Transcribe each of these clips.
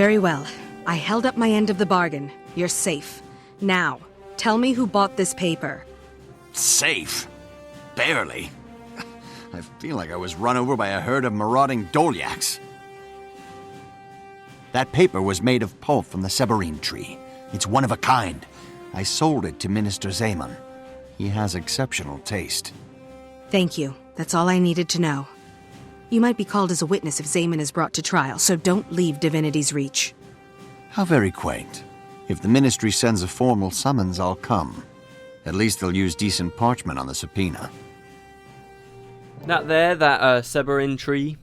Very well. I held up my end of the bargain. You're safe. Now, tell me who bought this paper. Safe? Barely. I feel like I was run over by a herd of marauding Dolyaks. That paper was made of pulp from the Seberine tree. It's one of a kind. I sold it to Minister Zaman. He has exceptional taste. Thank you. That's all I needed to know. You might be called as a witness if Zaman is brought to trial, so don't leave Divinity's reach. How very quaint. If the Ministry sends a formal summons, I'll come. At least they'll use decent parchment on the subpoena. That Seberine tree,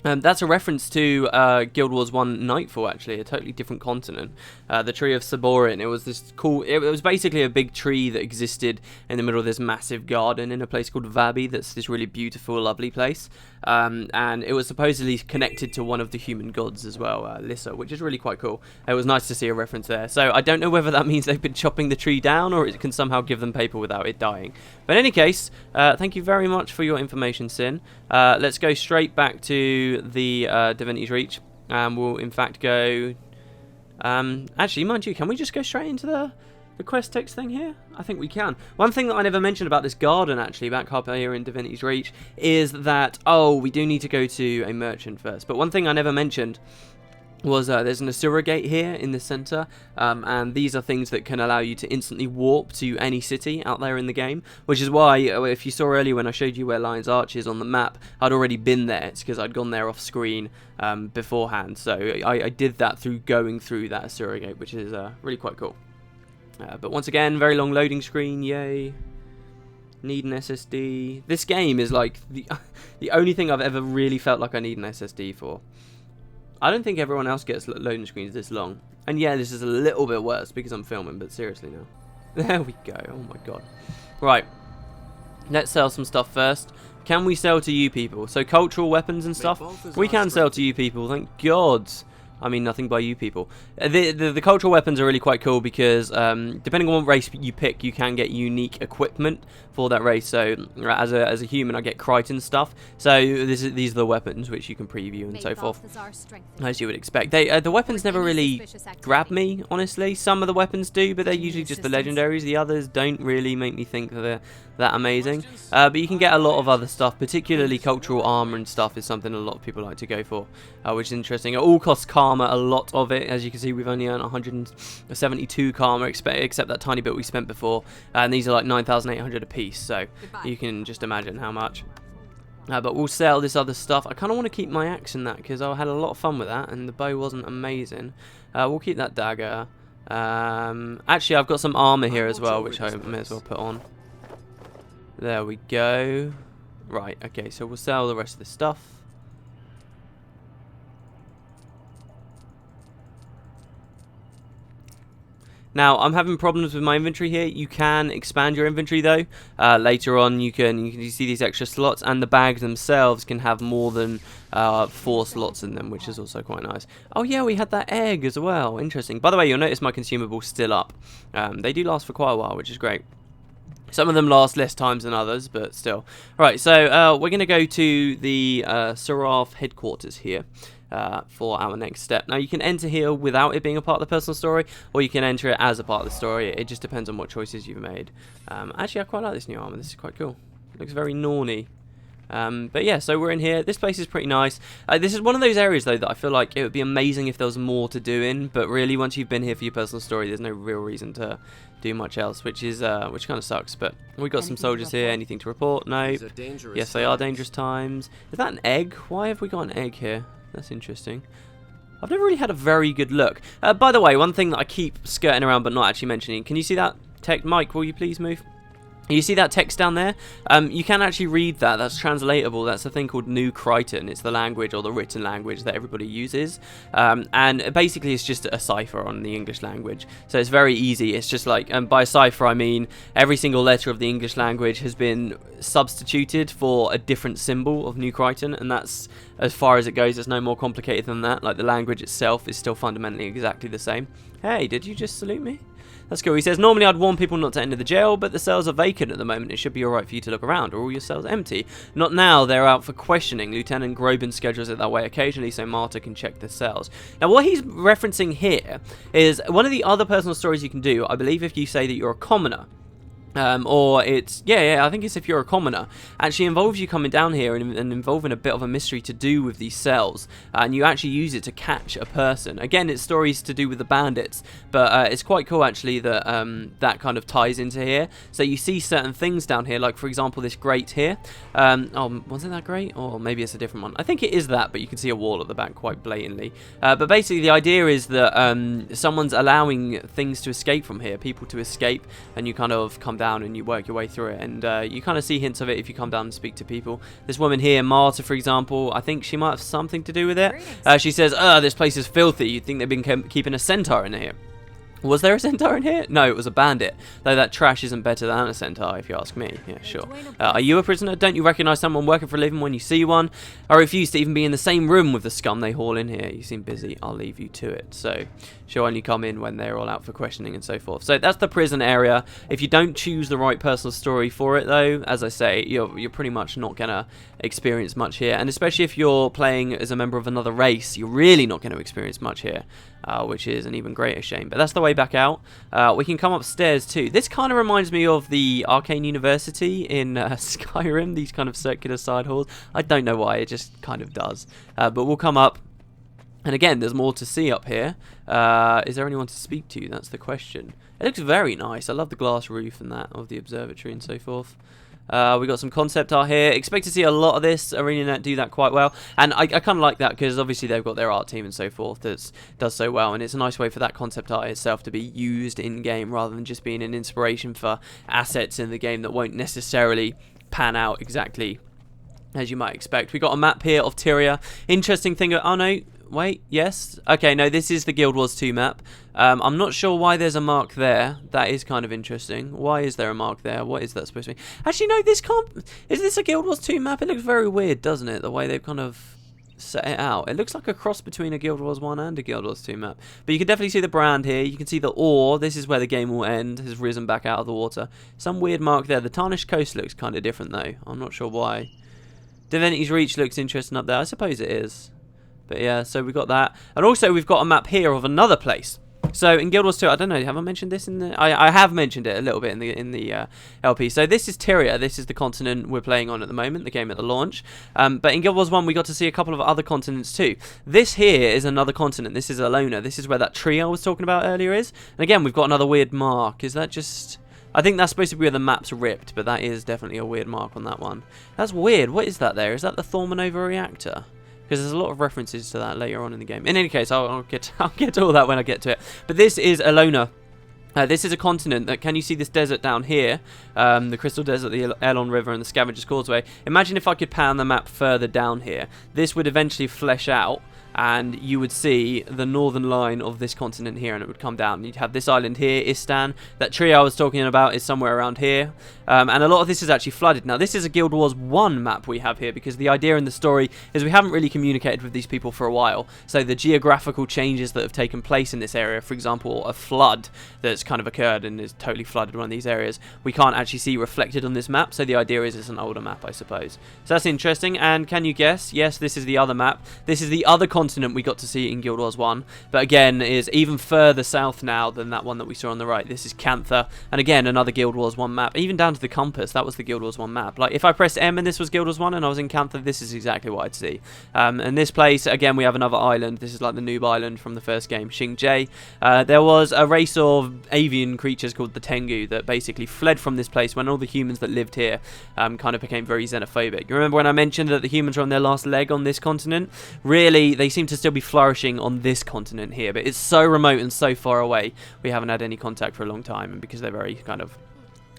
that's a reference to Guild Wars 1 Nightfall, actually, a totally different continent. The Tree of Seberine. It was this cool... It was basically a big tree that existed in the middle of this massive garden in a place called Vabi. That's this really beautiful, lovely place. And it was supposedly connected to one of the human gods as well, Lissa, which is really quite cool. It was nice to see a reference there. So I don't know whether that means they've been chopping the tree down or it can somehow give them paper without it dying. But in any case, thank you very much for your information, Sin. Let's go straight back to the Divinity's Reach. We'll in fact go... actually, mind you, can we just go straight into the quest text thing here? I think we can. One thing that I never mentioned about this garden, actually, back up here in Divinity's Reach, is that, we do need to go to a merchant first. But one thing I never mentioned was there's an Asura gate here in the center, and these are things that can allow you to instantly warp to any city out there in the game, which is why, if you saw earlier when I showed you where Lion's Arch is on the map, I'd already been there. It's because I'd gone there off screen beforehand, so I did that through going through that Asura gate, which is really quite cool. But once again, very long loading screen, yay. Need an SSD. This game is like the only thing I've ever really felt like I need an SSD for. I don't think everyone else gets loading screens this long. And yeah, this is a little bit worse because I'm filming, but seriously now. There we go, oh my god. Right, let's sell some stuff first. Can we sell to you people? So cultural weapons and stuff, we can sell to you people, thank god. I mean, nothing by you people. The cultural weapons are really quite cool because depending on what race you pick, you can get unique equipment for that race. So as a human, I get Crichton stuff. So these are the weapons which you can preview and so forth, as you would expect. The weapons never really grab me, honestly. Some of the weapons do, but they're usually just the legendaries. The others don't really make me think that they're that amazing. But you can get a lot of other stuff, particularly cultural armor and stuff is something a lot of people like to go for, which is interesting. It all costs karma, a lot of it. As you can see, we've only earned 172 karma, except that tiny bit we spent before. And these are like 9,800 a piece, so you can just imagine how much. But we'll sell this other stuff. I kind of want to keep my axe in that because I had a lot of fun with that, and the bow wasn't amazing. We'll keep that dagger. Actually, I've got some armor here as well, which I may as well put on. There we go. Right, okay, so we'll sell the rest of this stuff. Now, I'm having problems with my inventory here. You can expand your inventory, though. Later on, you can see these extra slots, and the bags themselves can have more than 4 slots in them, which is also quite nice. Oh, yeah, we had that egg as well. Interesting. By the way, you'll notice my consumables still up. They do last for quite a while, which is great. Some of them last less times than others, but still. Right, so we're going to go to the Seraph headquarters here. For our next step. Now you can enter here without it being a part of the personal story, or you can enter it as a part of the story. It just depends on what choices you've made. Actually, I quite like this new armor. This is quite cool. It looks very Norny. But yeah, so we're in here. This place is pretty nice. This is one of those areas though that I feel like it would be amazing if there was more to do in, but really once you've been here for your personal story, there's no real reason to do much else, which kind of sucks. But we've got some soldiers here. Anything to report? Nope. Yes, they are dangerous times. Is that an egg? Why have we got an egg here? That's interesting. I've never really had a very good look. By the way, one thing that I keep skirting around but not actually mentioning. Can you see that text? Mike, will you please move? You see that text down there? You can actually read that. That's translatable. That's a thing called New Crichton. It's the language or the written language that everybody uses. And basically it's just a cipher on the English language. So it's very easy. It's just like, and by cipher I mean every single letter of the English language has been substituted for a different symbol of New Crichton. And that's as far as it goes. It's no more complicated than that. Like the language itself is still fundamentally exactly the same. Hey, did you just salute me? That's cool. He says, normally I'd warn people not to enter the jail, but the cells are vacant at the moment. It should be alright for you to look around. Are all your cells empty? Not now. They're out for questioning. Lieutenant Groban schedules it that way occasionally so Marta can check the cells. Now, what he's referencing here is one of the other personal stories you can do, I believe, if you say that you're a commoner. Or it's, I think it's if you're a commoner, actually involves you coming down here and involving a bit of a mystery to do with these cells, and you actually use it to catch a person. Again, it's stories to do with the bandits, but it's quite cool actually that that kind of ties into here. So you see certain things down here, like for example this grate here. Was it that grate? Or maybe it's a different one. I think it is that, but you can see a wall at the back quite blatantly. But basically the idea is that someone's allowing things to escape from here, people to escape, and you kind of come down and you work your way through it, and you kind of see hints of it if you come down and speak to people. This woman here, Marta, for example, I think she might have something to do with it. She says, this place is filthy. You'd think they've been keeping a centaur in here. Was there a centaur in here? No, it was a bandit. Though that trash isn't better than a centaur, if you ask me. Yeah, sure. Are you a prisoner? Don't you recognise someone working for a living when you see one? I refuse to even be in the same room with the scum they haul in here. You seem busy. I'll leave you to it. So she'll only come in when they're all out for questioning and so forth. So that's the prison area. If you don't choose the right personal story for it, though, as I say, you're pretty much not going to experience much here. And especially if you're playing as a member of another race, you're really not going to experience much here. Which is an even greater shame. But that's the way back out. We can come upstairs too. This kind of reminds me of the Arcane University in Skyrim, these kind of circular side halls. I don't know why, it just kind of does. But we'll come up. And again, there's more to see up here. Is there anyone to speak to? That's the question. It looks very nice. I love the glass roof and that of the observatory and so forth. We got some concept art here. Expect to see a lot of this. ArenaNet do that quite well, and I kind of like that because obviously they've got their art team and so forth that does so well, and it's a nice way for that concept art itself to be used in game rather than just being an inspiration for assets in the game that won't necessarily pan out exactly as you might expect. We got a map here of Tyria. Interesting thing. Oh no. Wait, yes? Okay, no, this is the Guild Wars 2 map. I'm not sure why there's a mark there. That is kind of interesting. Why is there a mark there? What is that supposed to be? Actually, no, this can't... Is this a Guild Wars 2 map? It looks very weird, doesn't it? The way they've kind of set it out. It looks like a cross between a Guild Wars 1 and a Guild Wars 2 map. But you can definitely see the brand here. You can see the ore. This is where the game will end. Has risen back out of the water. Some weird mark there. The tarnished coast looks kind of different, though. I'm not sure why. Divinity's Reach looks interesting up there. I suppose it is. But yeah, so we've got that. And also we've got a map here of another place. So in Guild Wars 2, I don't know, have I mentioned this in the... I have mentioned it a little bit in the LP. So this is Tyria. This is the continent we're playing on at the moment, the game at the launch. But in Guild Wars 1, we got to see a couple of other continents too. This here is another continent. This is Alona. This is where that tree I was talking about earlier is. And again, we've got another weird mark. Is that just... I think that's supposed to be where the map's ripped, but that is definitely a weird mark on that one. That's weird. What is that there? Is that the Thormanova reactor? Because there's a lot of references to that later on in the game. In any case, I'll get to all that when I get to it. But this is Alona. This is a continent that, can you see this desert down here? The Crystal Desert, the Elon River, and the Scavenger's Causeway. Imagine if I could pan the map further down here. This would eventually flesh out, and you would see the northern line of this continent here, and it would come down. You'd have this island here, Istan. That tree I was talking about is somewhere around here. And a lot of this is actually flooded. Now, this is a Guild Wars 1 map we have here, because the idea in the story is we haven't really communicated with these people for a while. So the geographical changes that have taken place in this area, for example, a flood that's kind of occurred and is totally flooded one of these areas, we can't actually see reflected on this map. So the idea is it's an older map, I suppose. So that's interesting. And can you guess? Yes, this is the other map. This is the other continent we got to see in Guild Wars 1, but again is even further south now than that one that we saw on the right. This is Cantha, and again another Guild Wars 1 map, even down to the compass. That was the Guild Wars 1 map. Like if I pressed M and this was Guild Wars 1 and I was in Cantha, this is exactly what I'd see. And this place, again, we have another island. This is like the noob island from the first game, Xingzhei. There was a race of avian creatures called the Tengu that basically fled from this place when all the humans that lived here kind of became very xenophobic. You remember when I mentioned that the humans were on their last leg on this continent? Really, they seem to still be flourishing on this continent here, but it's so remote and so far away, we haven't had any contact for a long time, and because they're very kind of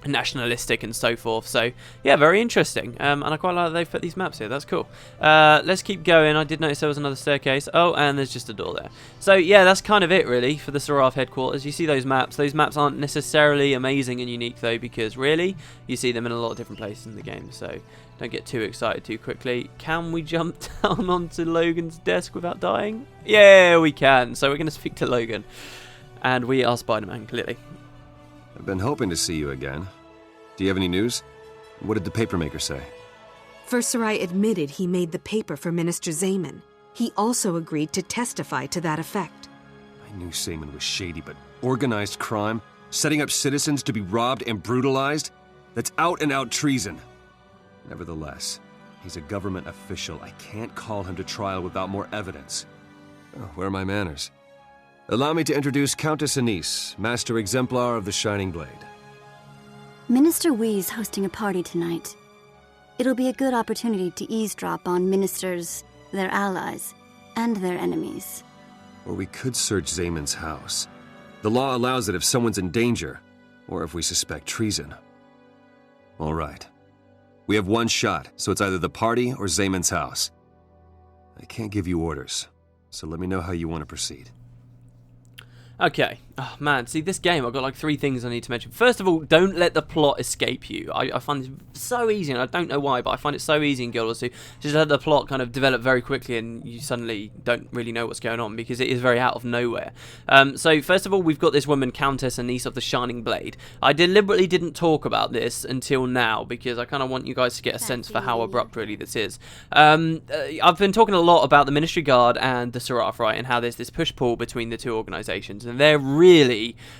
nationalistic and so forth. So yeah, very interesting, and I quite like that they've put these maps here. That's cool. Let's keep going. I did notice there was another staircase. Oh, and there's just a door there. So yeah, that's kind of it really for the Seraph headquarters. You see those maps. Those maps aren't necessarily amazing and unique though, because really you see them in a lot of different places in the game, so don't get too excited too quickly. Can we jump down onto Logan's desk without dying? Yeah, we can. So we're going to speak to Logan, and we are Spider-Man, clearly. I've been hoping to see you again. Do you have any news? What did the papermaker say? Versailles admitted he made the paper for Minister Zaman. He also agreed to testify to that effect. I knew Zaman was shady, but organized crime? Setting up citizens to be robbed and brutalized? That's out-and-out treason. Nevertheless, he's a government official. I can't call him to trial without more evidence. Oh, where are my manners? Allow me to introduce Countess Anise, Master Exemplar of the Shining Blade. Minister Wee's hosting a party tonight. It'll be a good opportunity to eavesdrop on ministers, their allies, and their enemies. Or we could search Zaman's house. The law allows it if someone's in danger, or if we suspect treason. All right. We have one shot, so it's either the party or Zaman's house. I can't give you orders, so let me know how you want to proceed. Okay. Oh, man. See, this game, I've got like 3 things I need to mention. First of all, don't let the plot escape you. I find it so easy, and I don't know why, but I find it so easy in Guild Wars 2. Just let the plot kind of develop very quickly, and you suddenly don't really know what's going on, because it is very out of nowhere. So, first of all, we've got this woman, Countess Anise of the Shining Blade. I deliberately didn't talk about this until now, because I kind of want you guys to get a sense for how abrupt really this is. I've been talking a lot about the Ministry Guard and the Seraph, right, and how there's this push-pull between the two organisations, and they're really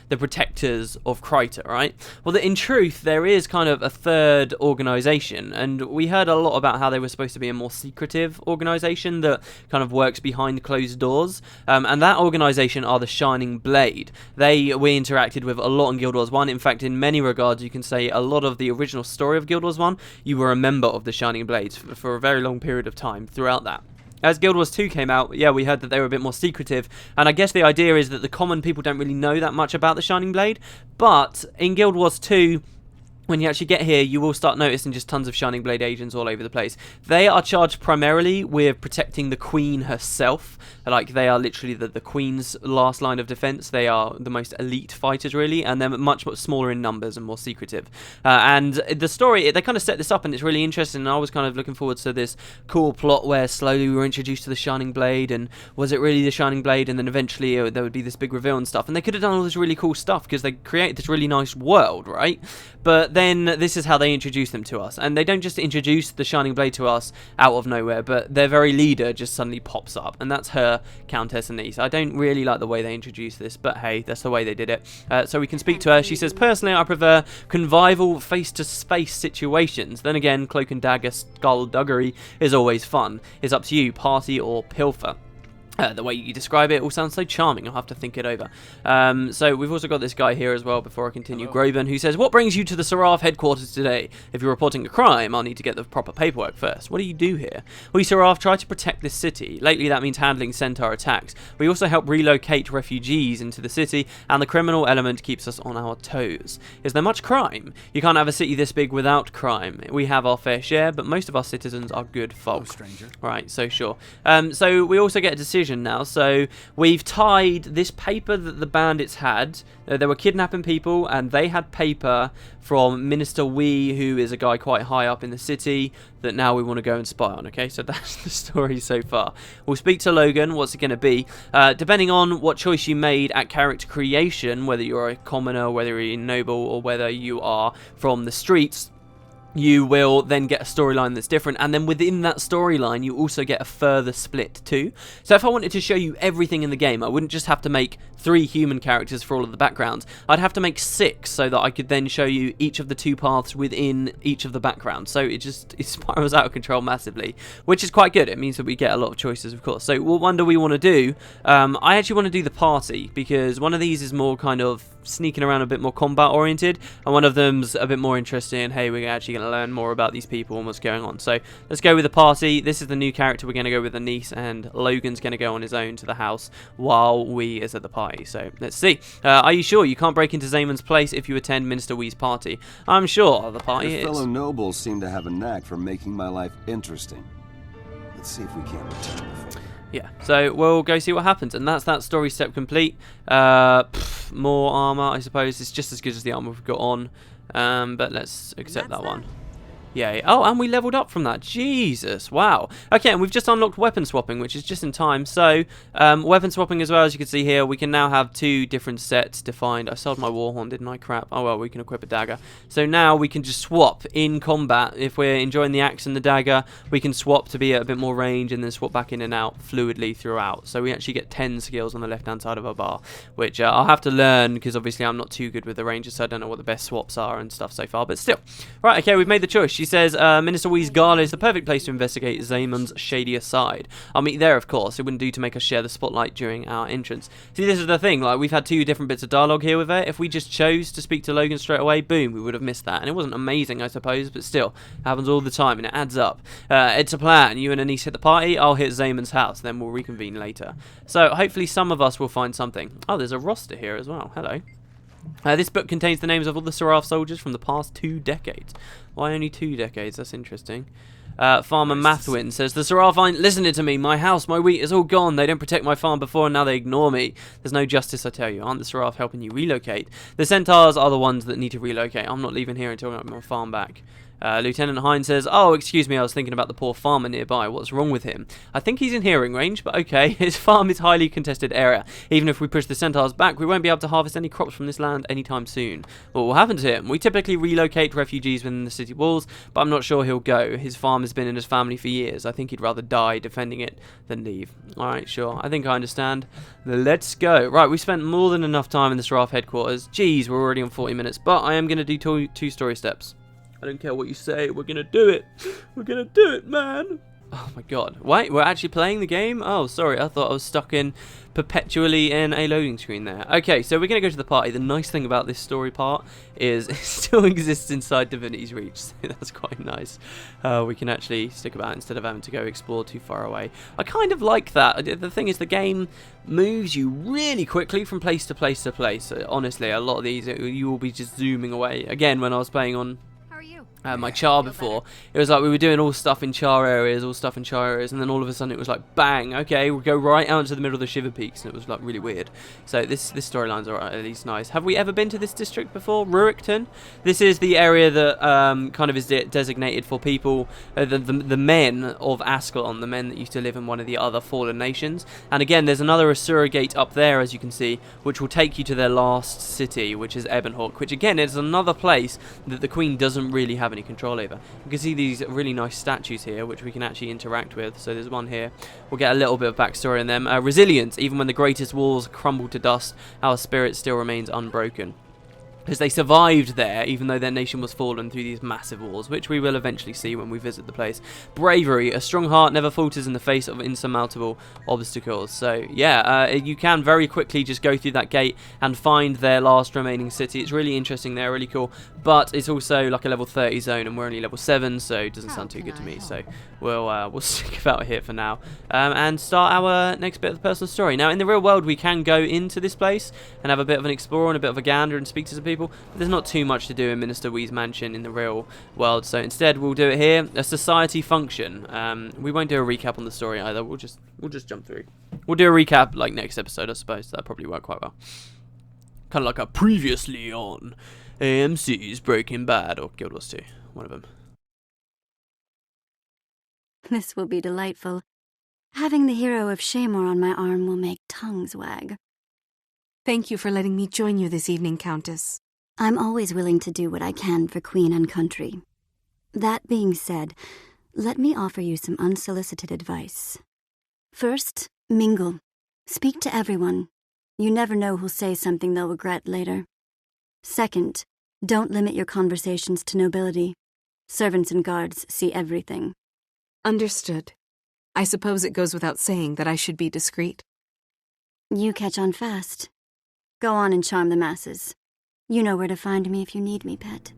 the protectors of Kryta, right? Well, in truth, there is kind of a third organisation, and we heard a lot about how they were supposed to be a more secretive organisation that kind of works behind closed doors, and that organisation are the Shining Blade. We interacted with a lot in Guild Wars 1. In fact, in many regards, you can say a lot of the original story of Guild Wars 1, you were a member of the Shining Blades for a very long period of time throughout that. As Guild Wars 2 came out, yeah, we heard that they were a bit more secretive, and I guess the idea is that the common people don't really know that much about the Shining Blade, but in Guild Wars 2, when you actually get here, you will start noticing just tons of Shining Blade agents all over the place. They are charged primarily with protecting the Queen herself. Like, they are literally the Queen's last line of defense. They are the most elite fighters, really, and they're much smaller in numbers and more secretive. And the story, they kind of set this up, and it's really interesting, and I was kind of looking forward to this cool plot where slowly we were introduced to the Shining Blade, and was it really the Shining Blade? And then eventually there would be this big reveal and stuff, and they could have done all this really cool stuff because they created this really nice world, right? But then this is how they introduce them to us, and they don't just introduce the Shining Blade to us out of nowhere, but their very leader just suddenly pops up, and that's her, Countess Anise. I don't really like the way they introduce this, but hey, that's the way they did it. So we can speak to her. She says, personally, I prefer convivial face-to-face situations. Then again, cloak and dagger skullduggery is always fun. It's up to you, party or pilfer. The way you describe it all sounds so charming. I'll have to think it over. So we've also got this guy here as well, before I continue, Groban, who says, what brings you to the Seraph headquarters today? If you're reporting a crime, I'll need to get the proper paperwork first. What do you do here? We Seraph try to protect this city. Lately that means handling centaur attacks. We also help relocate refugees into the city, and the criminal element keeps us on our toes. Is there much crime? You can't have a city this big without crime. We have our fair share, but most of our citizens are good folk. Stranger. Right, so sure. So we also get a decision now. So we've tied this paper that the bandits had. They were kidnapping people, and they had paper from Minister Wee, who is a guy quite high up in the city, that now we want to go and spy on. Okay, so that's the story so far. We'll speak to Logan. What's it going to be? Depending on what choice you made at character creation, whether you're a commoner, whether you're noble, or whether you are from the streets, you will then get a storyline that's different, and then within that storyline you also get a further split too. So if I wanted to show you everything in the game, I wouldn't just have to make 3 human characters for all of the backgrounds. I'd have to make 6 so that I could then show you each of the 2 paths within each of the backgrounds. So it spirals out of control massively, which is quite good. It means that we get a lot of choices, of course. So what one do we want to do? I actually want to do the party, because one of these is more kind of sneaking around, a bit more combat oriented, and one of them's a bit more interesting. Hey, we're actually going to learn more about these people and what's going on. So let's go with the party. This is the new character. We're going to go with Anise, and Logan's going to go on his own to the house while Wee is at the party. So let's see. Are you sure you can't break into Zaman's place if you attend Minister Wee's party? I'm sure the party Your is. fellow nobles seem to have a knack for making my life interesting. Let's see if we can't return the favor. Yeah, so we'll go see what happens, and that's that story step complete. More armor, I suppose. It's just as good as the armor we've got on, but let's accept that one. Yay. Oh, and we leveled up from that. Jesus. Wow. Okay, and we've just unlocked weapon swapping, which is just in time. So, weapon swapping as well, as you can see here, we can now have 2 different sets defined. I sold my warhorn, didn't I? Crap. Oh, well, we can equip a dagger. So now we can just swap in combat. If we're enjoying the axe and the dagger, we can swap to be at a bit more range and then swap back in and out fluidly throughout. So we actually get 10 skills on the left-hand side of our bar, which I'll have to learn because obviously I'm not too good with the ranges, so I don't know what the best swaps are and stuff so far. But still. Right, okay, we've made the choice. She says, Minister Wee's gala is the perfect place to investigate Zamon's shadier side. I'll meet there, of course. It wouldn't do to make us share the spotlight during our entrance. See, this is the thing. Like, we've had 2 different bits of dialogue here with her. If we just chose to speak to Logan straight away, boom, we would have missed that. And it wasn't amazing, I suppose, but still, it happens all the time, and it adds up. It's a plan. You and Anise hit the party. I'll hit Zamon's house, then we'll reconvene later. So, hopefully some of us will find something. Oh, there's a roster here as well. Hello. This book contains the names of all the Seraph soldiers from the past 2 decades. Why only 2 decades? That's interesting. Farmer Mathwin says, the Seraph ain't listening to me. My house, my wheat is all gone. They don't protect my farm before and now they ignore me. There's no justice, I tell you. Aren't the Seraph helping you relocate? The centaurs are the ones that need to relocate. I'm not leaving here until I get my farm back. Lieutenant Hine says, oh, excuse me, I was thinking about the poor farmer nearby. What's wrong with him? I think he's in hearing range, but okay. His farm is a highly contested area. Even if we push the centaurs back, we won't be able to harvest any crops from this land anytime soon. What will happen to him? We typically relocate refugees within the city walls, but I'm not sure he'll go. His farm has been in his family for years. I think he'd rather die defending it than leave. Alright, sure. I think I understand. Let's go. Right, we spent more than enough time in the Seraph headquarters. Jeez, we're already on 40 minutes, but I am going to do 2 story steps. I don't care what you say, we're gonna do it. We're gonna do it, man. Oh my god. Wait, we're actually playing the game? Oh, sorry, I thought I was stuck in perpetually in a loading screen there. Okay, so we're gonna go to the party. The nice thing about this story part is it still exists inside Divinity's reach, so that's quite nice. We can actually stick about instead of having to go explore too far away. I kind of like that. The thing is, the game moves you really quickly from place to place to place. Honestly, a lot of these, you will be just zooming away. Again, when I was playing on my char before, it was like we were doing all stuff in char areas, and then all of a sudden it was like bang, okay, we'll go right out into the middle of the Shiver Peaks, and it was like really weird. So this storyline's at least nice. Have we ever been to this district before? Rurikton? This is the area that kind of is designated for people, the men of Ascalon, the men that used to live in one of the other fallen nations. And again, there's another Asura gate up there, as you can see, which will take you to their last city, which is Ebonhawk, which again is another place that the Queen doesn't really have any control over. You can see these really nice statues here, which we can actually interact with. So there's one here. We'll get a little bit of backstory on them. Resilience. Even when the greatest walls crumble to dust, our spirit still remains unbroken. Because they survived there, even though their nation was fallen through these massive wars, which we will eventually see when we visit the place. Bravery. A strong heart never falters in the face of insurmountable obstacles. So, yeah, you can very quickly just go through that gate and find their last remaining city. It's really interesting there, really cool. But it's also like a level 30 zone, and we're only level 7, so it doesn't sound too good to me. So, we'll stick about here for now. And start our next bit of the personal story. Now, in the real world, we can go into this place and have a bit of an explore and a bit of a gander and speak to some people. But there's not too much to do in Minister Wee's mansion in the real world, so instead we'll do it here. A society function. We won't do a recap on the story either. We'll just jump through. We'll do a recap like next episode, I suppose. That'll probably work quite well. Kind of like a previously on AMC's Breaking Bad or Guild Wars 2, one of them. This will be delightful. Having the hero of Shamor on my arm will make tongues wag. Thank you for letting me join you this evening, Countess. I'm always willing to do what I can for Queen and country. That being said, let me offer you some unsolicited advice. First, mingle. Speak to everyone. You never know who'll say something they'll regret later. Second, don't limit your conversations to nobility. Servants and guards see everything. Understood. I suppose it goes without saying that I should be discreet. You catch on fast. Go on and charm the masses. You know where to find me if you need me, pet.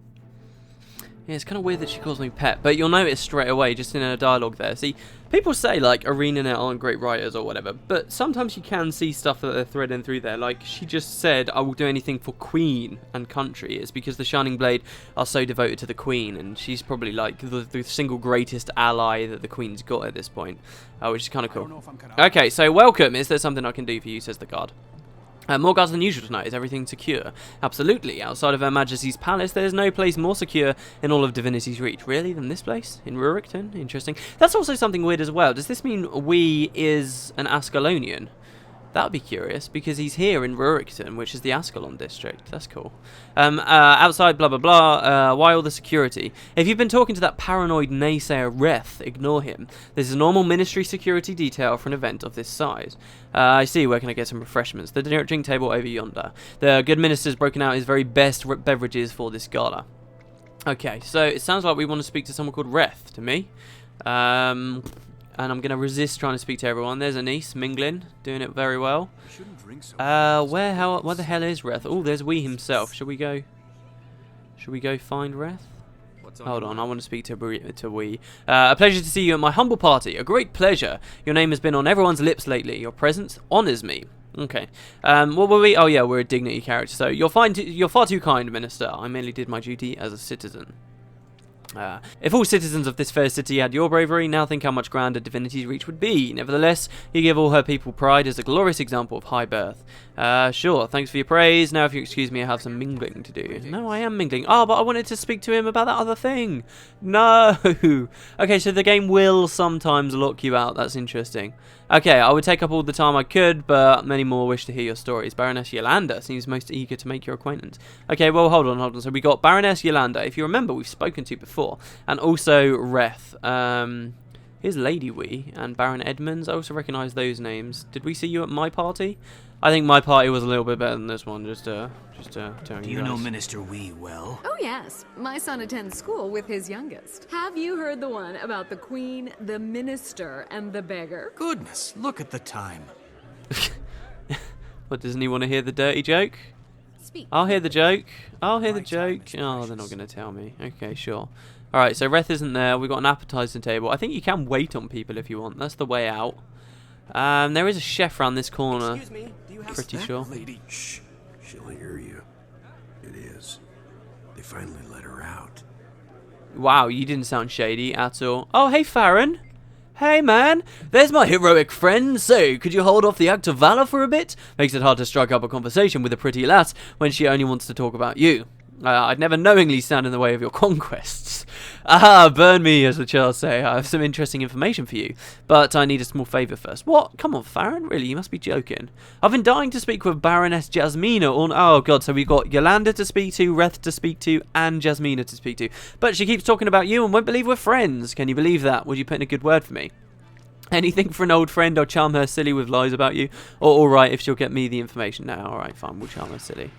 Yeah, it's kind of weird that she calls me pet, but you'll notice straight away, just in her dialogue there. See, people say, like, ArenaNet aren't great writers or whatever, but sometimes you can see stuff that they're threading through there. Like, she just said, I will do anything for Queen and country. It's because the Shining Blade are so devoted to the Queen, and she's probably, like, the single greatest ally that the Queen's got at this point, which is kind of cool. Okay, so welcome. Is there something I can do for you, says the guard. More guards than usual tonight. Is everything secure? Absolutely. Outside of Her Majesty's palace, there's no place more secure in all of Divinity's reach. Really? Than this place? In Rurikton? Interesting. That's also something weird as well. Does this mean we is an Ascalonian? That would be curious, because he's here in Rurikton, which is the Ascalon district. That's cool. Outside, blah, blah, blah. Why all the security? If you've been talking to that paranoid naysayer Reth, ignore him. This is a normal ministry security detail for an event of this size. I see. Where can I get some refreshments? The drink table over yonder. The good minister's broken out his very best beverages for this gala. Okay, so it sounds like we want to speak to someone called Reth, to me. And I'm going to resist trying to speak to everyone. There's Anise, Mingling, doing it very well. Where the hell is Reth? Oh, there's Wee himself. Should we go find Reth? Hold on, I want to speak to Wee. A pleasure to see you at my humble party. A great pleasure. Your name has been on everyone's lips lately. Your presence honours me. Okay. What were we? Oh yeah, we're a dignity character. So you're far too kind, Minister. I merely did my duty as a citizen. If all citizens of this fair city had your bravery, now think how much grander Divinity's reach would be. Nevertheless, you give all her people pride as a glorious example of high birth. Sure, thanks for your praise. Now if you excuse me, I have some mingling to do. No, I am mingling. Oh, but I wanted to speak to him about that other thing. No! Okay, so the game will sometimes lock you out. That's interesting. Okay, I would take up all the time I could, but many more wish to hear your stories. Baroness Yolanda seems most eager to make your acquaintance. Okay, well, hold on. So we got Baroness Yolanda. If you remember, we've spoken to before. And also Reth. Here's Lady Wee and Baron Edmonds. I also recognise those names. Did we see you at my party? I think my party was a little bit better than this one, just telling you guys. Do you know Minister Wee well? Oh yes, my son attends school with his youngest. Have you heard the one about the queen, the minister, and the beggar? Goodness, look at the time. What, doesn't he want to hear the dirty joke? I'll hear the joke. Oh, they're not going to tell me. Okay, sure. Alright, so Reth isn't there. We've got an appetizer table. I think you can wait on people if you want. That's the way out. There is a chef around this corner. Excuse me, do you have Pretty sure. Lady, shh. She'll hear you. It is. They finally let her out. Wow, you didn't sound shady at all. Oh, hey, Farron. Hey, man. There's my heroic friend. So, could you hold off the act of valor for a bit? Makes it hard to strike up a conversation with a pretty lass when she only wants to talk about you. I'd never knowingly stand in the way of your conquests. Burn me, as the children say. I have some interesting information for you, but I need a small favour first. What? Come on, Farron? Really? You must be joking. I've been dying to speak with Baroness Jasmina. Oh, God, so we've got Yolanda to speak to, Reth to speak to, and Jasmina to speak to. But she keeps talking about you and won't believe we're friends. Can you believe that? Would you put in a good word for me? Anything for an old friend? I'll charm her silly with lies about you. Or alright, if she'll get me the information. No, alright, fine, we'll charm her silly.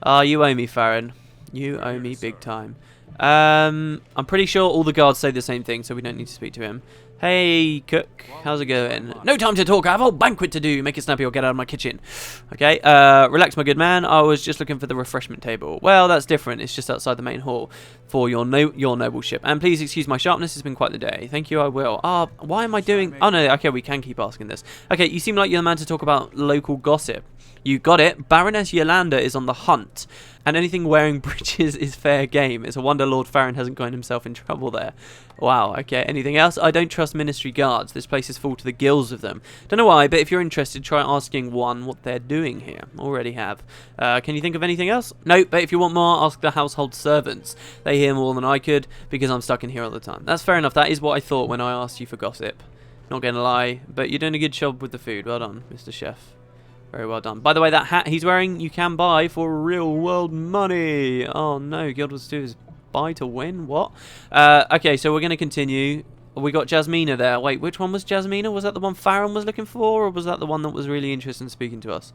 You owe me, Farron. You owe me big time. I'm pretty sure all the guards say the same thing, so we don't need to speak to him. Hey, cook. How's it going? No time to talk. I have a whole banquet to do. Make it snappy or get out of my kitchen. Okay, relax, my good man. I was just looking for the refreshment table. Well, that's different. It's just outside the main hall for your nobleship. And please excuse my sharpness. It's been quite the day. Thank you, I will. Why am I doing... Oh, no, okay, we can keep asking this. Okay, you seem like you're the man to talk about local gossip. You got it. Baroness Yolanda is on the hunt. And anything wearing breeches is fair game. It's a wonder Lord Farron hasn't gotten himself in trouble there. Wow, okay. Anything else? I don't trust ministry guards. This place is full to the gills of them. Don't know why, but if you're interested, try asking one what they're doing here. Already have. Can you think of anything else? No, but if you want more, ask the household servants. They hear more than I could, because I'm stuck in here all the time. That's fair enough. That is what I thought when I asked you for gossip. Not gonna lie, but you're doing a good job with the food. Well done, Mr. Chef. Very well done. By the way, that hat he's wearing, you can buy for real world money. Oh no, Guild Wars 2 is buy to win? What? Okay, so we're going to continue. We got Jasmina there. Wait, which one was Jasmina? Was that the one Farron was looking for, or was that the one that was really interested in speaking to us?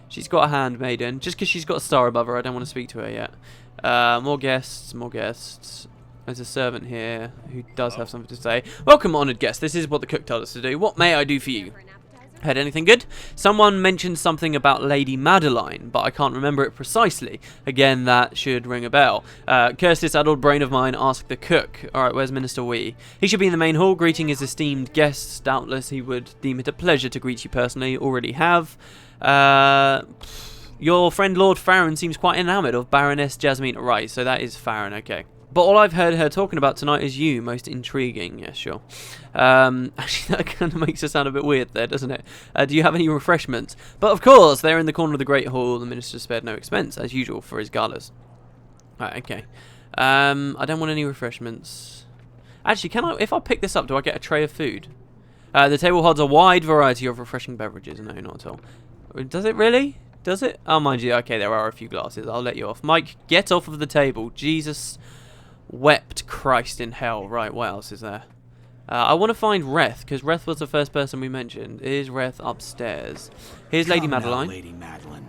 She's got a handmaiden. Just because she's got a star above her, I don't want to speak to her yet. More guests, more guests. There's a servant here who does have something to say. Welcome, honoured guest. This is what the cook told us to do. What may I do for you? Heard anything good? Someone mentioned something about Lady Madeline, but I can't remember it precisely. Again, that should ring a bell. Curse this addled brain of mine, ask the cook. Alright, where's Minister Wee? He should be in the main hall, greeting his esteemed guests. Doubtless he would deem it a pleasure to greet you personally. Already have. Your friend Lord Farron seems quite enamoured of Baroness Jasmine. Right, so that is Farron, okay. But all I've heard her talking about tonight is you, most intriguing. Yeah, sure. Actually, that kind of makes it sound a bit weird there, doesn't it? Do you have any refreshments? But of course, they're in the corner of the Great Hall. The minister spared no expense, as usual, for his galas. Right, okay. I don't want any refreshments. Actually, can I? If I pick this up, do I get a tray of food? The table holds a wide variety of refreshing beverages. No, not at all. Does it really? Does it? Oh, mind you, okay, there are a few glasses. I'll let you off. Mike, get off of the table. Jesus wept Christ in hell. Right, what else is there? I want to find Reth, because Reth was the first person we mentioned. Is Reth upstairs? Here's Lady Madeline. Now, Lady Madeline.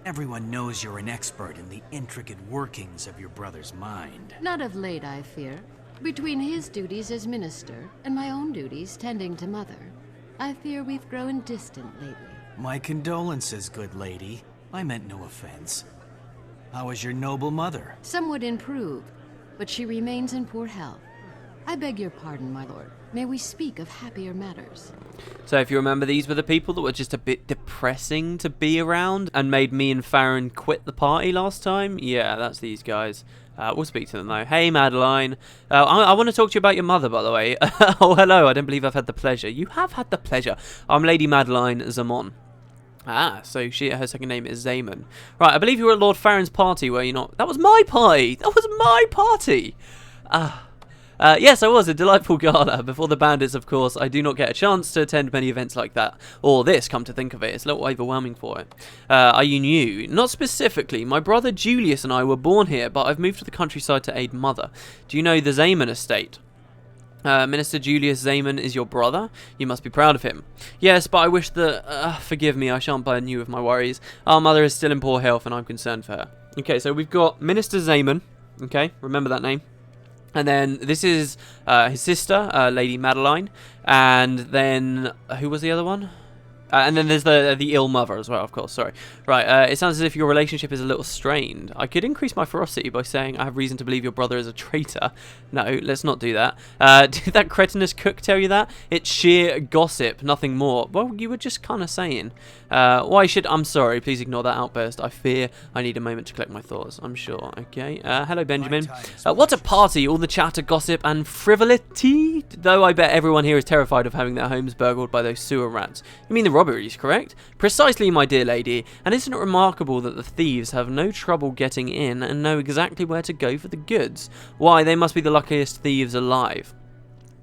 Everyone knows you're an expert in the intricate workings of your brother's mind. Not of late, I fear. Between his duties as minister and my own duties tending to Mother, I fear we've grown distant lately. My condolences, good lady. I meant no offense. How is your noble mother? Somewhat improved, but she remains in poor health. I beg your pardon, my lord. May we speak of happier matters? So if you remember, these were the people that were just a bit depressing to be around and made me and Farron quit the party last time. Yeah, that's these guys. We'll speak to them though. Hey, Madeline. I want to talk to you about your mother, by the way. Oh, hello. I don't believe I've had the pleasure. You have had the pleasure. I'm Lady Madeline Zamon. Ah, so her second name is Zaman. Right, I believe you were at Lord Farron's party, were you not? That was my party! That was my party! Yes, I was. A delightful gala. Before the bandits, of course, I do not get a chance to attend many events like that. Or this, come to think of it. It's a little overwhelming for it. Are you new? Not specifically. My brother Julius and I were born here, but I've moved to the countryside to aid Mother. Do you know the Zaman estate? Minister Julius Zaman is your brother? You must be proud of him. Yes, but I wish that... forgive me, I shan't burden you with my worries. Our mother is still in poor health and I'm concerned for her. Okay, so we've got Minister Zaman. Okay, remember that name. And then this is his sister, Lady Madeline. And then... who was the other one? And then there's the ill mother as well, of course, sorry. Right, it sounds as if your relationship is a little strained. I could increase my ferocity by saying I have reason to believe your brother is a traitor. No, let's not do that. Did that cretinous cook tell you that? It's sheer gossip, nothing more. Well, you were just kind of saying. I'm sorry, please ignore that outburst. I fear I need a moment to collect my thoughts, I'm sure. Okay, hello Benjamin. What a party, all the chatter, gossip and frivolity. Though I bet everyone here is terrified of having their homes burgled by those sewer rats. You mean the robberies, correct? Precisely, my dear lady. And isn't it remarkable that the thieves have no trouble getting in and know exactly where to go for the goods? Why, they must be the luckiest thieves alive.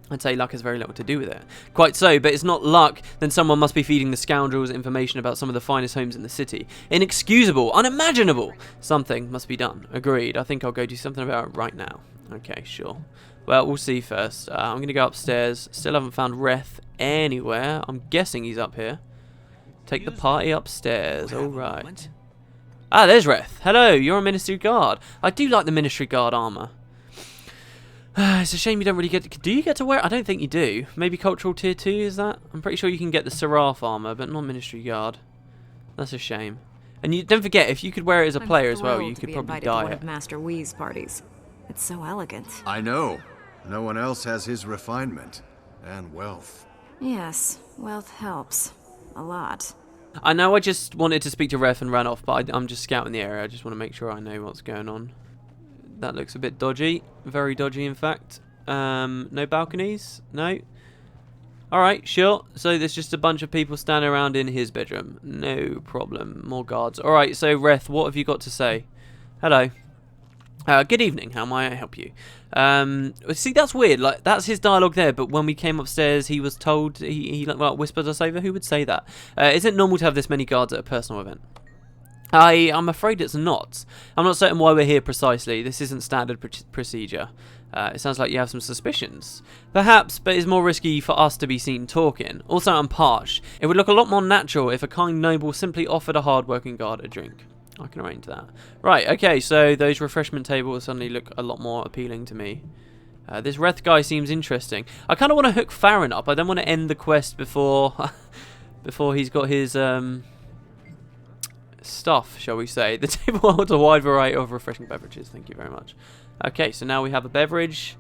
I'd say luck has very little to do with it. Quite so, but it's not luck, then someone must be feeding the scoundrels information about some of the finest homes in the city. Inexcusable, unimaginable! Something must be done. Agreed. I think I'll go do something about it right now. Okay, sure. Well, we'll see first. I'm going to go upstairs. Still haven't found Reth anywhere. I'm guessing he's up here. Take the party upstairs. All right. Ah, there's Reth. Hello, you're a Ministry Guard. I do like the Ministry Guard armour. It's a shame you don't really get to... Do you get to wear it? I don't think you do. Maybe Cultural Tier 2, is that? I'm pretty sure you can get the Seraph armour, but not Ministry Guard. That's a shame. And you don't forget, if you could wear it as a player as well, you could probably dye it. Master Wee's parties. It's so elegant. I know. No one else has his refinement and wealth. Yes, wealth helps. A lot. I know I just wanted to speak to Ref and ran off, but I'm just scouting the area. I just want to make sure I know what's going on. That looks a bit dodgy. Very dodgy, in fact. No balconies? No? Alright, sure. So there's just a bunch of people standing around in his bedroom. No problem. More guards. Alright, so Reth, what have you got to say? Hello. Good evening. How may I help you? See, that's weird. Like, that's his dialogue there, but when we came upstairs, he was told, he whispered us over. Who would say that? Is it normal to have this many guards at a personal event? I'm afraid it's not. I'm not certain why we're here precisely. This isn't standard procedure. It sounds like you have some suspicions. Perhaps, but it's more risky for us to be seen talking. Also, I'm parched. It would look a lot more natural if a kind noble simply offered a hard-working guard a drink. I can arrange that. Right, okay, so those refreshment tables suddenly look a lot more appealing to me. This Reth guy seems interesting. I kind of want to hook Farron up. I don't want to end the quest before before he's got his stuff, shall we say. The table holds a wide variety of refreshing beverages. Thank you very much. Okay, so now we have a beverage.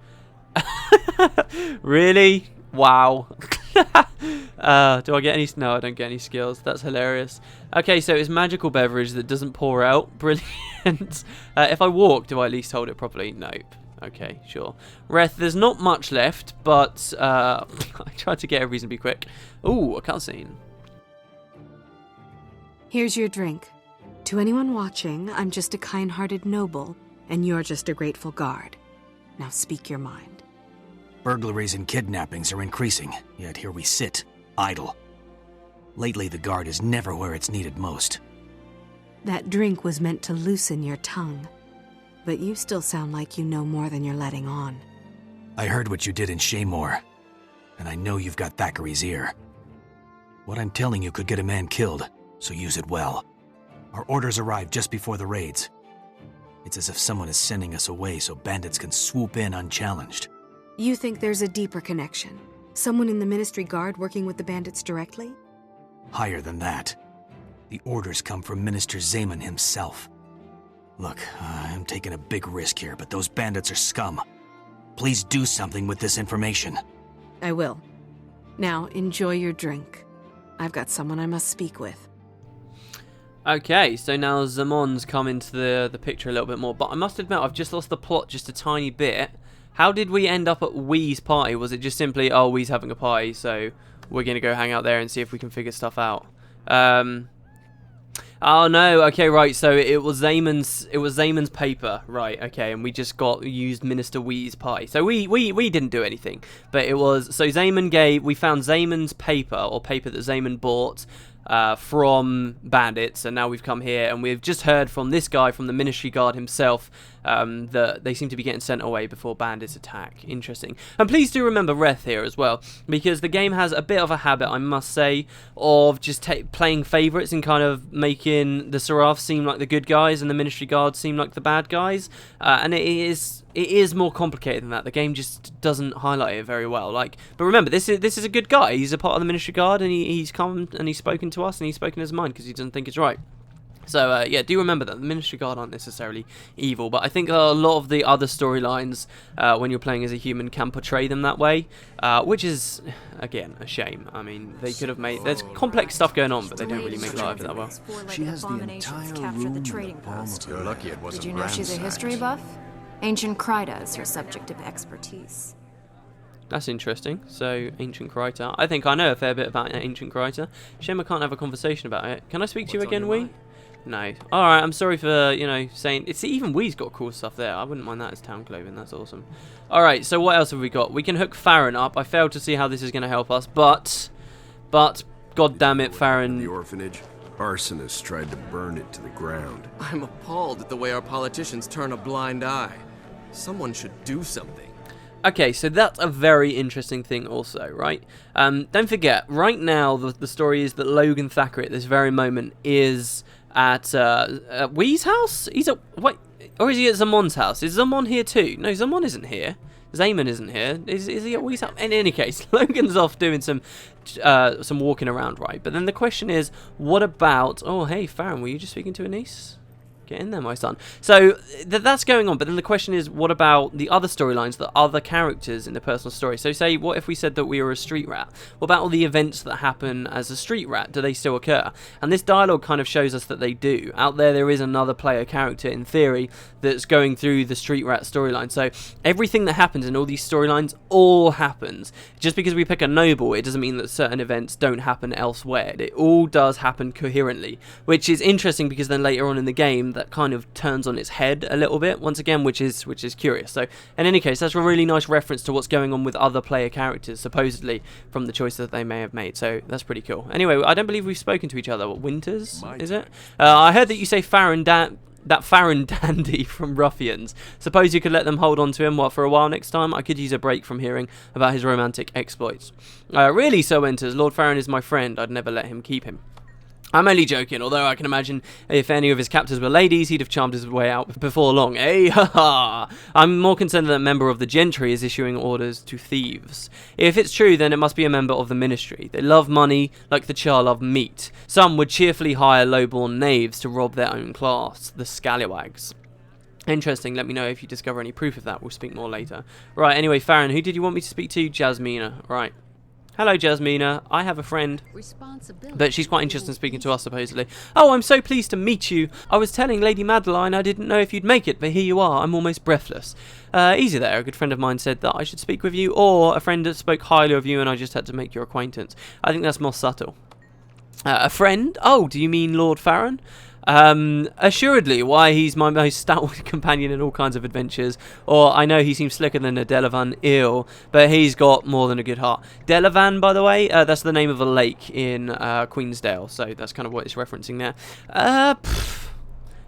Really? Wow. Do I get any? No, I don't get any skills. That's hilarious. Okay, so it's magical beverage that doesn't pour out. Brilliant. If I walk, do I at least hold it properly? Nope. Okay, sure. Reth, there's not much left, but I tried to get everything to be quick. Ooh, a cutscene. Here's your drink. To anyone watching, I'm just a kind-hearted noble, and you're just a grateful guard. Now speak your mind. Burglaries and kidnappings are increasing, yet here we sit, idle. Lately, the guard is never where it's needed most. That drink was meant to loosen your tongue. But you still sound like you know more than you're letting on. I heard what you did in Shaymore, and I know you've got Thackeray's ear. What I'm telling you could get a man killed, so use it well. Our orders arrived just before the raids. It's as if someone is sending us away so bandits can swoop in unchallenged. You think there's a deeper connection? Someone in the Ministry Guard working with the bandits directly? Higher than that. The orders come from Minister Zayman himself. Look, I'm taking a big risk here, but those bandits are scum. Please do something with this information. I will. Now, enjoy your drink. I've got someone I must speak with. Okay, so now Zamon's come into the picture a little bit more, but I must admit I've just lost the plot just a tiny bit. How did we end up at Wee's party? Was it just simply, oh, Wee's having a party, so we're going to go hang out there and see if we can figure stuff out? Oh no, okay, right, so it was Zayman's paper, right, okay, and we just used Minister Wee's party. So we didn't do anything, but it was, so we found Zayman's paper, or paper that Zayman bought, from bandits, and now we've come here and we've just heard from this guy from the Ministry Guard himself that they seem to be getting sent away before bandits attack. Interesting. And please do remember Reth here as well, because the game has a bit of a habit, I must say, of just playing favourites and kind of making the Seraph seem like the good guys and the Ministry Guard seem like the bad guys, and it is more complicated than that. The game just doesn't highlight it very well. But remember, this is a good guy. He's a part of the Ministry Guard, and he's come and he's spoken to us, and he's spoken his mind because he doesn't think it's right. So yeah, do remember that the Ministry Guard aren't necessarily evil, but I think a lot of the other storylines, when you're playing as a human, can portray them that way, which is, again, a shame. I mean, they could have made... There's complex stuff going on, but they don't really make light of it that well. She has the entire room in the palm of her. You're lucky it wasn't Did you know she's a history buff? Ancient Kryta is her subject of expertise. That's interesting. So, Ancient Kryta. I think I know a fair bit about Ancient Kryta. Shame I can't have a conversation about it. Can I speak to you again, Wee? No. Alright, I'm sorry for, saying... Even Wee's got cool stuff there. I wouldn't mind that as town clothing. That's awesome. Alright, so what else have we got? We can hook Farron up. I failed to see how this is going to help us, but... God damn it, Farron... The orphanage? Arsonists tried to burn it to the ground. I'm appalled at the way our politicians turn a blind eye. Someone should do something. Okay, so that's a very interesting thing also, right? Don't forget, right now, the story is that Logan Thackeray at this very moment is at Wee's house? He's at... Wait, or is he at Zamon's house? Is Zamon here too? No, Zamon isn't here. Zayman isn't here. Is he at Wee's house? In any case, Logan's off doing some walking around, right? But then the question is, what about... Oh, hey, Farron, were you just speaking to Anise? Get in there, my son. So that's going on, but then the question is, what about the other storylines, the other characters in the personal story? So say, what if we said that we were a street rat? What about all the events that happen as a street rat? Do they still occur? And this dialogue kind of shows us that they do. Out there is another player character, in theory, that's going through the street rat storyline. So everything that happens in all these storylines all happens. Just because we pick a noble, it doesn't mean that certain events don't happen elsewhere. It all does happen coherently, which is interesting because then later on in the game, that kind of turns on its head a little bit once again, which is curious. So in any case, that's a really nice reference to what's going on with other player characters, supposedly from the choice that they may have made. So that's pretty cool. Anyway, I don't believe we've spoken to each other. What, Winters, is it? I heard that you say Farron that Farron dandy from Ruffians. Suppose you could let them hold on to him for a while next time? I could use a break from hearing about his romantic exploits. Really, Sir Winters, Lord Farron is my friend. I'd never let him keep him. I'm only joking, although I can imagine if any of his captors were ladies, he'd have charmed his way out before long. Eh? Ha ha! I'm more concerned that a member of the gentry is issuing orders to thieves. If it's true, then it must be a member of the ministry. They love money like the Char love meat. Some would cheerfully hire low-born knaves to rob their own class, the scallywags. Interesting, let me know if you discover any proof of that. We'll speak more later. Right, anyway, Farron, who did you want me to speak to? Jasmina. Right. Hello, Jasmina. I have a friend, but she's quite interested in speaking to us, supposedly. Oh, I'm so pleased to meet you. I was telling Lady Madeline I didn't know if you'd make it, but here you are. I'm almost breathless. Easy there. A good friend of mine said that I should speak with you, or a friend that spoke highly of you and I just had to make your acquaintance. I think that's more subtle. A friend? Oh, do you mean Lord Farron? Assuredly, why, he's my most stalwart companion in all kinds of adventures. Or I know he seems slicker than a Delavan ill, but he's got more than a good heart. Delavan, by the way, that's the name of a lake in Queensdale, so that's kind of what it's referencing there.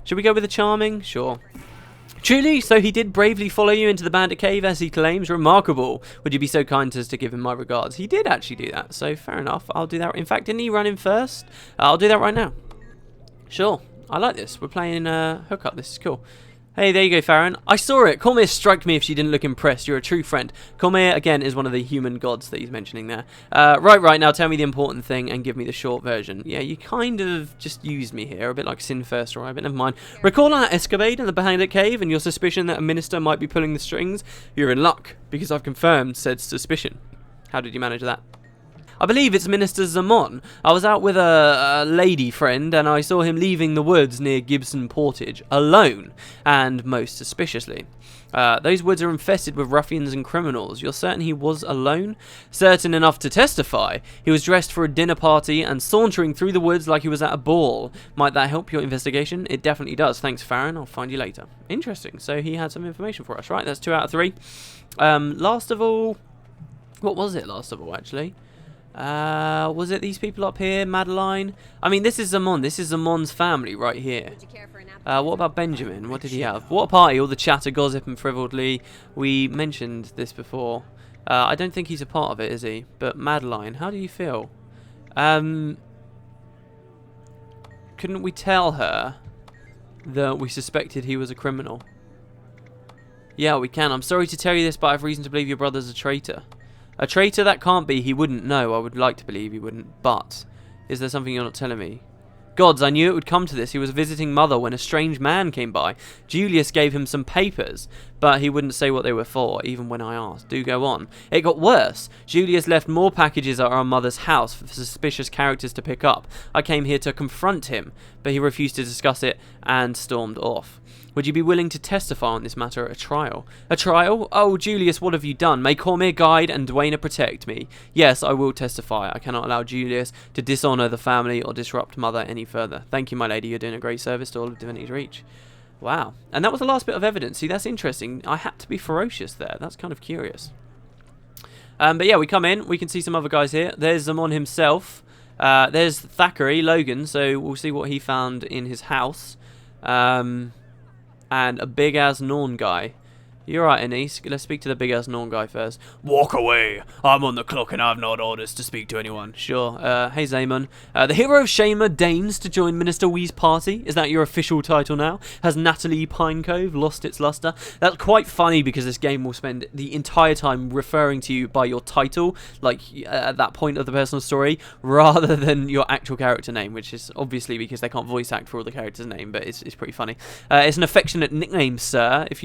Should we go with the charming? Sure. Truly, so he did bravely follow you into the bandit cave as he claims? Remarkable. Would you be so kind as to give him my regards? He did actually do that, so fair enough. I'll do that. In fact, didn't he run in first? I'll do that right now. Sure, I like this. We're playing hookup. This is cool. Hey, there you go, Farron. I saw it. Cormier struck me if she didn't look impressed. You're a true friend. Cormier, again, is one of the human gods that he's mentioning there. Right, now tell me the important thing and give me the short version. Yeah, you kind of just used me here, a bit like Sin First, alright, but never mind. Recall our escapade in the Bandit Cave and your suspicion that a minister might be pulling the strings? You're in luck, because I've confirmed said suspicion. How did you manage that? I believe it's Minister Zamon. I was out with a lady friend and I saw him leaving the woods near Gibson Portage, alone, and most suspiciously. Those woods are infested with ruffians and criminals. You're certain he was alone? Certain enough to testify. He was dressed for a dinner party and sauntering through the woods like he was at a ball. Might that help your investigation? It definitely does. Thanks, Farron. I'll find you later. Interesting. So he had some information for us, right? That's 2 out of 3. Last of all... What was it last of all, actually? Was it these people up here? Madeline? I mean, this is Zamon. This is Zamon's family right here. What about Benjamin? What did he have? What a party. All the chatter, gossip and frivolity. We mentioned this before. I don't think he's a part of it, is he? But Madeline, how do you feel? Couldn't we tell her that we suspected he was a criminal? Yeah, we can. I'm sorry to tell you this, but I have reason to believe your brother's a traitor. A traitor? That can't be. He wouldn't know. I would like to believe he wouldn't. But is there something you're not telling me? Gods, I knew it would come to this. He was visiting Mother when a strange man came by. Julius gave him some papers, but he wouldn't say what they were for, even when I asked. Do go on. It got worse. Julius left more packages at our mother's house for suspicious characters to pick up. I came here to confront him, but he refused to discuss it and stormed off. Would you be willing to testify on this matter at a trial? A trial? Oh, Julius, what have you done? May Cormier guide and Duena protect me. Yes, I will testify. I cannot allow Julius to dishonour the family or disrupt Mother any further. Thank you, my lady. You're doing a great service to all of Divinity's Reach. Wow. And that was the last bit of evidence. See, that's interesting. I had to be ferocious there. That's kind of curious. But yeah, we come in. We can see some other guys here. There's Zamon himself. There's Thackeray, Logan. So we'll see what he found in his house. And a big-ass Norn guy. You're right, Anise. Let's speak to the big-ass Norn guy first. Walk away. I'm on the clock and I've not orders to speak to anyone. Sure. Hey, Zaman. The hero of Shamer deigns to join Minister Wee's party. Is that your official title now? Has Natalie Pinecove lost its luster? That's quite funny because this game will spend the entire time referring to you by your title, like at that point of the personal story, rather than your actual character name, which is obviously because they can't voice act for all the characters' name, but it's pretty funny. It's an affectionate nickname, sir. If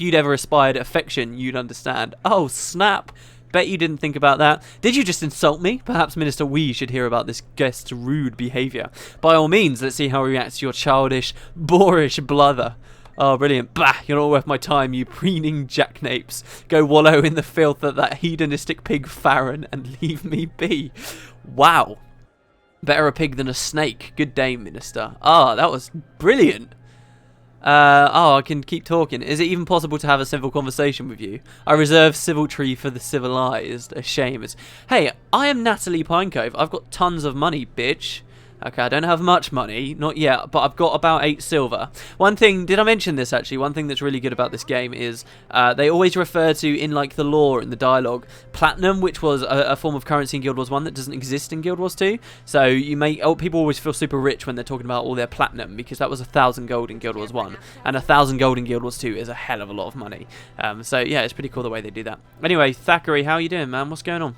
you'd ever aspired affection, you'd understand. Oh, snap. Bet you didn't think about that. Did you just insult me? Perhaps Minister Wee should hear about this guest's rude behaviour. By all means, let's see how he reacts to your childish, boorish blather. Oh, brilliant. Bah, you're not worth my time, you preening jackanapes. Go wallow in the filth of that hedonistic pig Farron and leave me be. Wow. Better a pig than a snake. Good day, Minister. Ah, that was brilliant. I can keep talking. Is it even possible to have a civil conversation with you? I reserve civiltry for the civilized. A shame. Hey, I am Natalie Pinecove. I've got tons of money, bitch. Okay, I don't have much money, not yet, but I've got about 8 silver. One thing, did I mention this actually? One thing that's really good about this game is they always refer to, in like the lore, in the dialogue, platinum, which was a form of currency in Guild Wars 1 that doesn't exist in Guild Wars 2. So people always feel super rich when they're talking about all their platinum, because that was 1,000 gold in Guild Wars 1, and 1,000 gold in Guild Wars 2 is a hell of a lot of money. So yeah, it's pretty cool the way they do that. Anyway, Thackeray, how are you doing, man? What's going on?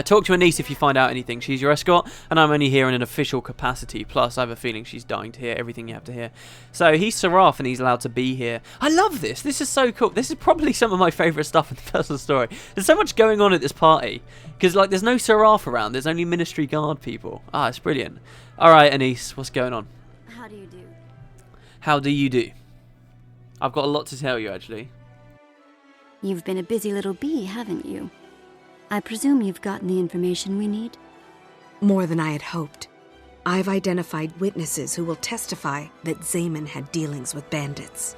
Talk to Anise if you find out anything. She's your escort, and I'm only here in an official capacity. Plus, I have a feeling she's dying to hear everything you have to hear. So, he's Seraph, and he's allowed to be here. I love this. This is so cool. This is probably some of my favourite stuff in the personal story. There's so much going on at this party. Because, like, there's no Seraph around. There's only Ministry Guard people. Ah, it's brilliant. Alright, Anise, what's going on? How do you do? How do you do? I've got a lot to tell you, actually. You've been a busy little bee, haven't you? I presume you've gotten the information we need? More than I had hoped. I've identified witnesses who will testify that Zaman had dealings with bandits.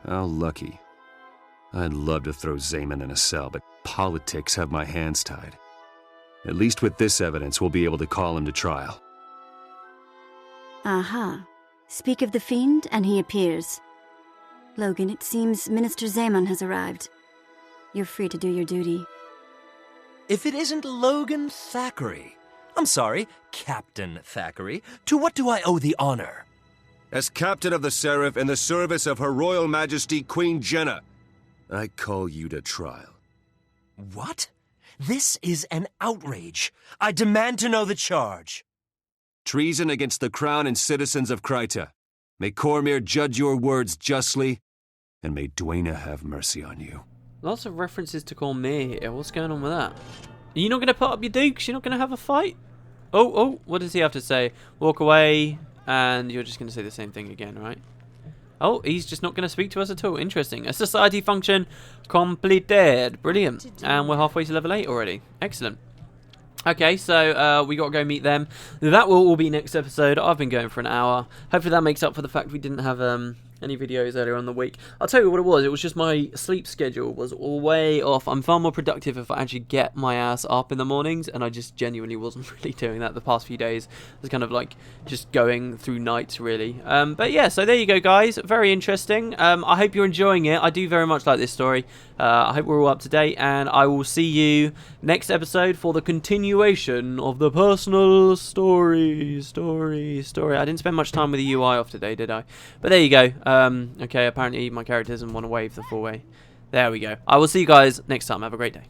How lucky. I'd love to throw Zaman in a cell, but politics have my hands tied. At least with this evidence, we'll be able to call him to trial. Aha. Speak of the fiend, and he appears. Logan, it seems Minister Zaman has arrived. You're free to do your duty. If it isn't Logan Thackeray. I'm sorry, Captain Thackeray. To what do I owe the honor? As captain of the Seraph in the service of Her Royal Majesty Queen Jenna, I call you to trial. What? This is an outrage. I demand to know the charge. Treason against the crown and citizens of Kryta. May Cormyr judge your words justly, and may Dwayna have mercy on you. Lots of references to Cormyr here. What's going on with that? Are you not going to put up your dukes? You're not going to have a fight? Oh, what does he have to say? Walk away, and you're just going to say the same thing again, right? Oh, he's just not going to speak to us at all. Interesting. A society function completed. Brilliant. And we're halfway to level 8 already. Excellent. Okay, so we got to go meet them. That will all be next episode. I've been going for an hour. Hopefully that makes up for the fact we didn't have any videos earlier on the week. I'll tell you what it was. It was just my sleep schedule was all way off. I'm far more productive if I actually get my ass up in the mornings, and I just genuinely wasn't really doing that the past few days. I was kind of like just going through nights, really. But yeah, so there you go, guys. Very interesting. I hope you're enjoying it. I do very much like this story. I hope we're all up to date, and I will see you next episode for the continuation of the personal story. I didn't spend much time with the UI off today, did I? But there you go. Okay, apparently my character doesn't want to wave the 4-way. There we go. I will see you guys next time. Have a great day.